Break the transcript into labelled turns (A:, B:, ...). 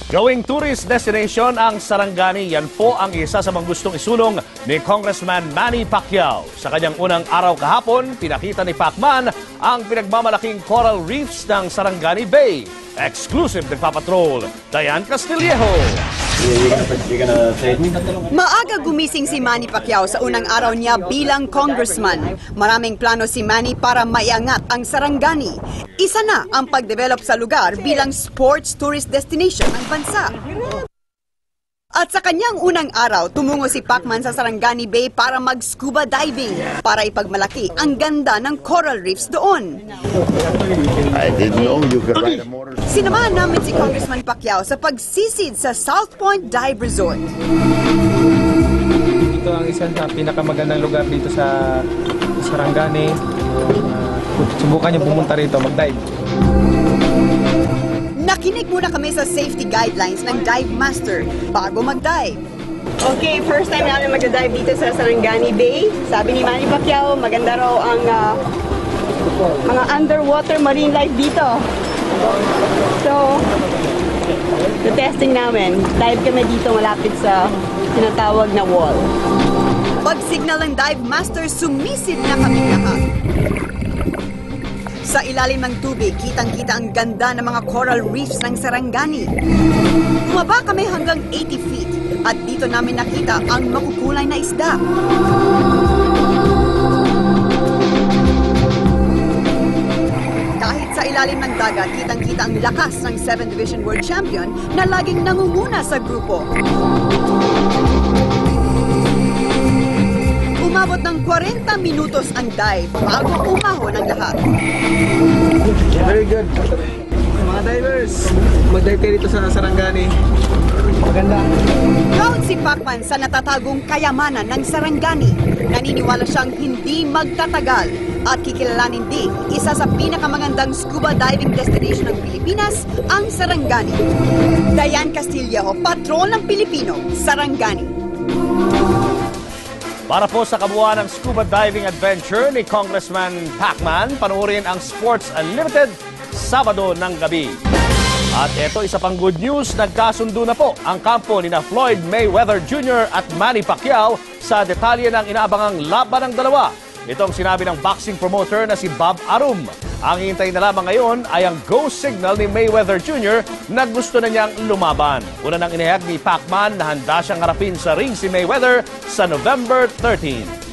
A: Gawing tourist destination ang Sarangani, yan po ang isa sa mga gustong isulong ni Congressman Manny Pacquiao. Sa kanyang unang araw kahapon, pinakita ni Pacman ang pinagmamalaking coral reefs ng Sarangani Bay. Exclusive nagpapatrol, Diane Castillejo.
B: Maaga gumising si Manny Pacquiao sa unang araw niya bilang congressman. Maraming plano si Manny para maiangat ang Sarangani. Isa na ang pagdevelop sa lugar bilang sports tourist destination ng bansa. At sa kanyang unang araw, tumungo si Pacman sa Sarangani Bay para mag-scuba diving para ipagmalaki ang ganda ng coral reefs doon.
C: I didn't know you could ride a motor.
B: Sinamahan namin si Congressman Pacquiao sa pagsisid sa South Point Dive Resort.
D: Ito ang isang pinakamagandang lugar dito sa Sarangani. Subukan niyo pumunta rito, mag-dive.
B: Nakinig muna kami sa safety guidelines ng dive master bago mag-dive.
E: Okay, first time namin mag-dive dito sa Sarangani Bay. Sabi ni Manny Pacquiao, maganda raw ang mga underwater marine life dito. So, the testing namin, dive kami dito malapit sa tinatawag na wall.
B: Pag-signal ng dive master, sumisid na kami lahat. Sa ilalim ng tubig, kitang-kita ang ganda ng mga coral reefs ng Sarangani. Bumaba kami hanggang 80 feet at dito namin nakita ang makukulay na isda. Kahit sa ilalim ng dagat, kitang-kita ang lakas ng 7th Division World Champion na laging nangunguna sa grupo. Umabot ng 40 minutos ang dive bago umahon ang lahat.
D: Very good. Mga divers, mag-dive kayo dito sa Sarangani. Maganda.
B: Proud si Pacman sa natatagong kayamanan ng Sarangani. Naniniwala siyang hindi magtatagal at kikilalanin din isa sa pinakamagandang scuba diving destination ng Pilipinas, ang Sarangani. Diane Castillejo, patrol ng Pilipino, Sarangani.
A: Para po sa kabuuan ng scuba diving adventure ni Congressman Pacman, panoorin ang Sports Unlimited Sabado ng gabi. At ito, isa pang good news, nagkasundo na po ang kampo ni Floyd Mayweather Jr. at Manny Pacquiao sa detalye ng inaabangang laban ng dalawa. Itong sinabi ng boxing promoter na si Bob Arum. Ang hihintay na lamang ngayon ay ang go signal ni Mayweather Jr. na gusto na niyang lumaban. Una nang inihayag ni Pacman na handa siyang harapin sa ring si Mayweather sa November 13.